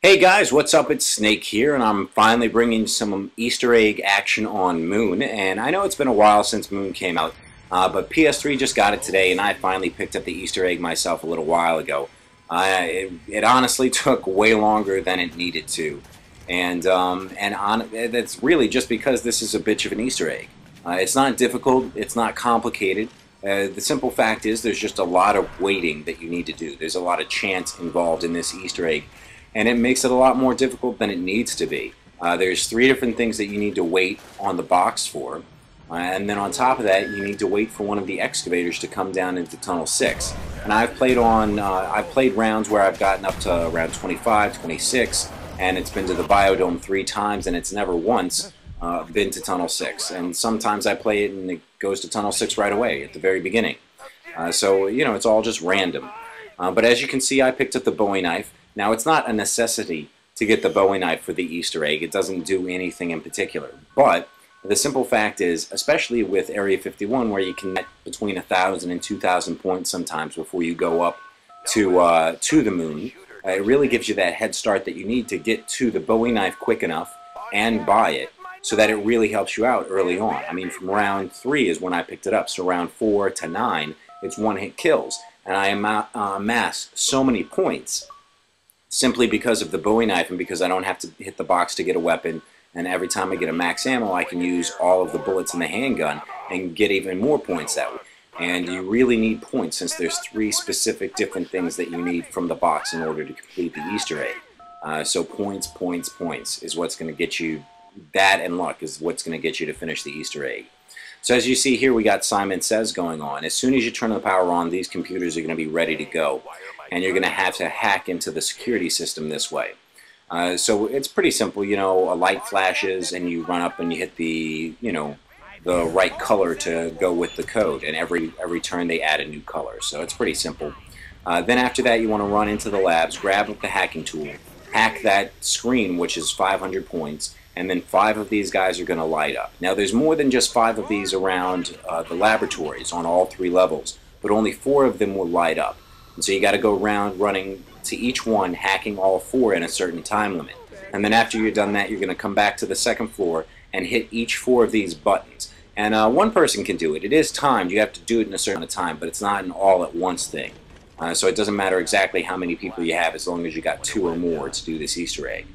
Hey guys, what's up? It's Snake here, and I'm finally bringing some Easter egg action on Moon. And I know it's been a while since Moon came out, but PS3 just got it today, and I finally picked up the Easter egg myself a little while ago. It honestly took way longer than it needed to, and that's really just because this is a bitch of an Easter egg. It's not difficult, it's not complicated. The simple fact is there's just a lot of waiting that you need to do. There's a lot of chance involved in this Easter egg, and it makes it a lot more difficult than it needs to be. There's three different things that you need to wait on the box for, and then on top of that you need to wait for one of the excavators to come down into Tunnel 6. And I've played rounds where I've gotten up to around 25, 26, and it's been to the Biodome 3 times, and it's never once been to Tunnel 6. And sometimes I play it and it goes to Tunnel 6 right away at the very beginning. So, you know, it's all just random. But as you can see, I picked up the Bowie knife. Now, it's not a necessity to get the Bowie knife for the Easter egg. It doesn't do anything in particular. But the simple fact is, especially with Area 51, where you can get between 1,000 and 2,000 points sometimes before you go up to the Moon, it really gives you that head start that you need to get to the Bowie knife quick enough and buy it, so that it really helps you out early on. I mean, from round 3 is when I picked it up, so round 4 to 9, it's one-hit kills. And I amassed so many points simply because of the Bowie knife and because I don't have to hit the box to get a weapon, and every time I get a max ammo I can use all of the bullets in the handgun and get even more points that way. And you really need points, since there's 3 specific different things that you need from the box in order to complete the Easter egg. So points, points, points is what's going to get you. That and luck is what's going to get you to finish the Easter egg. So as you see here, we got Simon Says going on. As soon as you turn the power on, these computers are going to be ready to go, and you're going to have to hack into the security system this way. So it's pretty simple. You know, a light flashes and you run up and you hit the, you know, the right color to go with the code, and every turn they add a new color. So it's pretty simple. Then after that, you want to run into the labs, grab the hacking tool, hack that screen, which is 500 points, and then 5 of these guys are going to light up. Now, there's more than just 5 of these around the laboratories on all 3 levels, but only 4 of them will light up. And so you got to go around running to each one, hacking all 4 in a certain time limit. And then after you're done that, you're going to come back to the second floor and hit each 4 of these buttons. And one person can do it. It is timed. You have to do it in a certain amount of time, but it's not an all-at-once thing. So it doesn't matter exactly how many people you have, as long as you got 2 or more to do this Easter egg.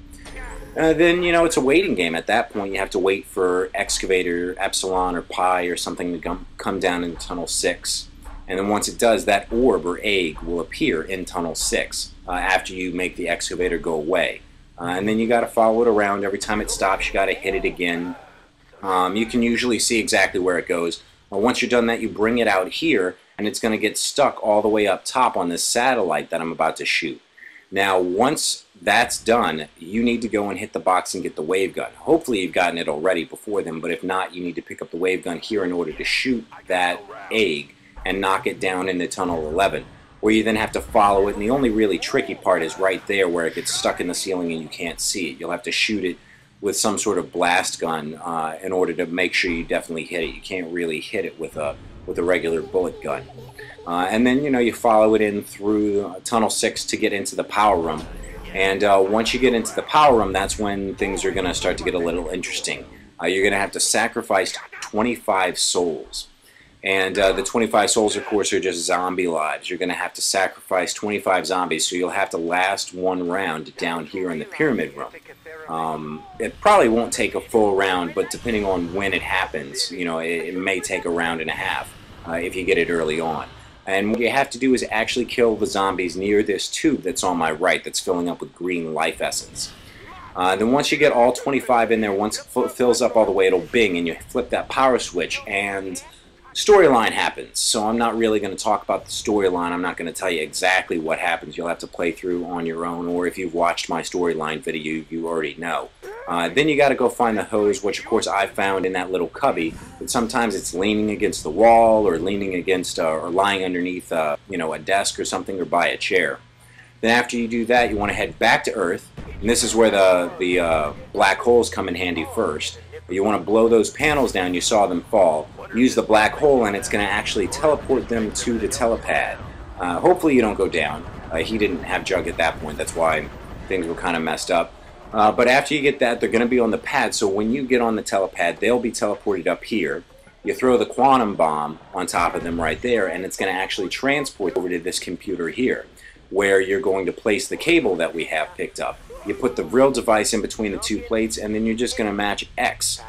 Then, you know, it's a waiting game. At that point, you have to wait for Excavator, Epsilon, or Pi, or something to come down in Tunnel 6. And then once it does, that orb or egg will appear in Tunnel 6 after you make the Excavator go away. And then you got to follow it around. Every time it stops, you got to hit it again. You can usually see exactly where it goes. Once you're done that, you bring it out here, and it's going to get stuck all the way up top on this satellite that I'm about to shoot. Now, once that's done, you need to go and hit the box and get the wave gun. Hopefully you've gotten it already before then, but if not, you need to pick up the wave gun here in order to shoot that egg and knock it down into Tunnel 11, where you then have to follow it. And the only really tricky part is right there where it gets stuck in the ceiling and you can't see it. You'll have to shoot it with some sort of blast gun in order to make sure you definitely hit it. You can't really hit it with a regular bullet gun. And then, you know, you follow it in through Tunnel 6 to get into the power room. And once you get into the power room, that's when things are going to start to get a little interesting. You're going to have to sacrifice 25 souls. And the 25 souls, of course, are just zombie lives. You're going to have to sacrifice 25 zombies, so you'll have to last 1 round down here in the pyramid room. It probably won't take a full round, but depending on when it happens, you know, it may take a round and a half if you get it early on. And what you have to do is actually kill the zombies near this tube that's on my right that's filling up with green life essence. Then once you get all 25 in there, once it fills up all the way, it'll bing, and you flip that power switch, and storyline happens. So I'm not really going to talk about the storyline. I'm not going to tell you exactly what happens. You'll have to play through on your own, or if you've watched my storyline video, you already know. Then you got to go find the hose, which of course I found in that little cubby. But sometimes it's leaning against the wall, or leaning against, or lying underneath, you know, a desk or something, or by a chair. Then after you do that, you want to head back to Earth, and this is where the black holes come in handy first. You want to blow those panels down. You saw them fall. Use the black hole, and it's going to actually teleport them to the telepad. Hopefully you don't go down. He didn't have Jug at that point. That's why things were kind of messed up. But after you get that, they're going to be on the pad. So when you get on the telepad, they'll be teleported up here. You throw the quantum bomb on top of them right there, and it's going to actually transport over to this computer here, where you're going to place the cable that we have picked up. You put the Vril device in between the two plates, and then you're just going to mash X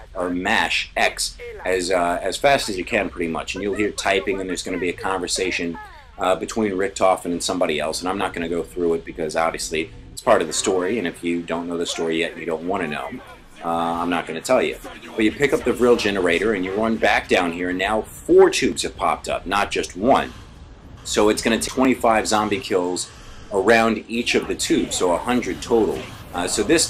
as fast as you can, pretty much. And you'll hear typing, and there's going to be a conversation between Richtofen and somebody else. And I'm not going to go through it because obviously it's part of the story, and if you don't know the story yet, you don't want to know. I'm not going to tell you. But you pick up the Vril generator, and you run back down here, and now 4 tubes have popped up, not just 1. So it's going to take 25 zombie kills around each of the tubes, so 100 total. So this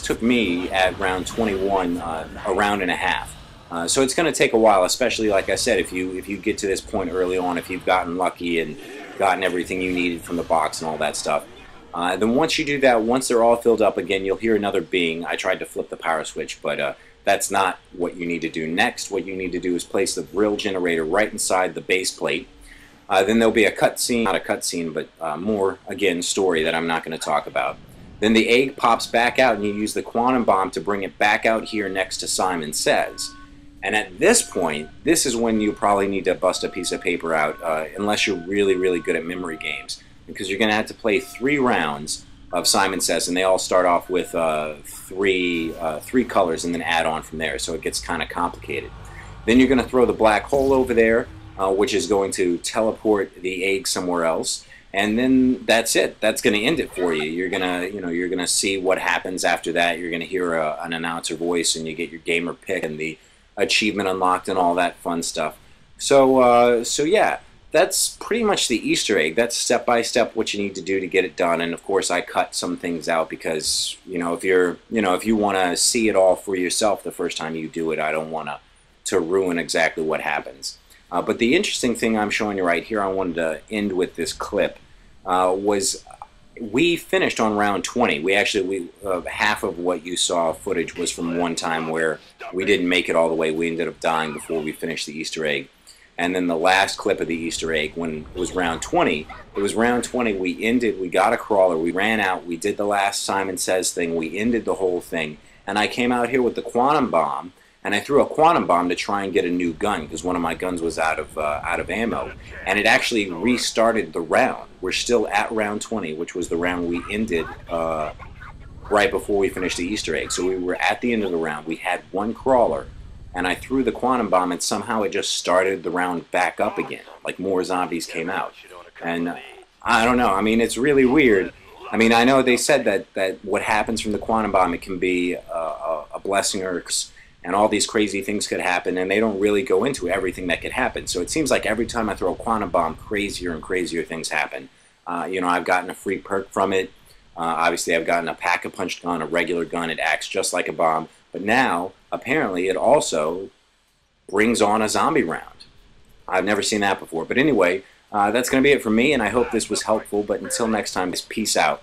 took me at round 21 a round and a half. So it's going to take a while, especially like I said, if you get to this point early on, if you've gotten lucky and gotten everything you needed from the box and all that stuff. Then once you do that, once they're all filled up again, you'll hear another bing. I tried to flip the power switch, but that's not what you need to do next. What you need to do is place the Vril generator right inside the base plate. Then there'll be a cutscene, not a cutscene, but more, again, story that I'm not going to talk about. Then the egg pops back out, and you use the quantum bomb to bring it back out here next to Simon Says. And at this point, this is when you probably need to bust a piece of paper out, unless you're really, really good at memory games, because you're going to have to play 3 rounds of Simon Says, and they all start off with three colors and then add on from there, so it gets kind of complicated. Then you're going to throw the black hole over there, which is going to teleport the egg somewhere else, and then that's it. That's going to end it for you. You're gonna see what happens after that. You're going to hear an announcer voice, and you get your gamer pick and the achievement unlocked and all that fun stuff. So yeah, that's pretty much the Easter egg. That's step by step what you need to do to get it done. And of course, I cut some things out because if you want to see it all for yourself the first time you do it, I don't want to ruin exactly what happens. But the interesting thing I'm showing you right here, I wanted to end with this clip, was we finished on round 20. Half of what you saw footage was from one time where we didn't make it all the way. We ended up dying before we finished the Easter egg. And then the last clip of the Easter egg, when it was round 20, we got a crawler, we ran out, we did the last Simon Says thing, we ended the whole thing, and I came out here with the quantum bomb, and I threw a quantum bomb to try and get a new gun because one of my guns was out of ammo, and it actually restarted the round. We're still at round 20, which was the round we ended right before we finished the Easter egg. So we were at the end of the round. We had 1 crawler, and I threw the quantum bomb, and somehow it just started the round back up again, like more zombies came out. And I don't know. I mean, it's really weird. I mean, I know they said that what happens from the quantum bomb, it can be a blessing or a curse, and all these crazy things could happen, and they don't really go into everything that could happen. So it seems like every time I throw a quantum bomb, crazier and crazier things happen. I've gotten a free perk from it. Obviously, I've gotten a pack-a-punch gun, a regular gun. It acts just like a bomb. But now, apparently, it also brings on a zombie round. I've never seen that before. But anyway, that's going to be it for me, and I hope this was helpful. But until next time, peace out.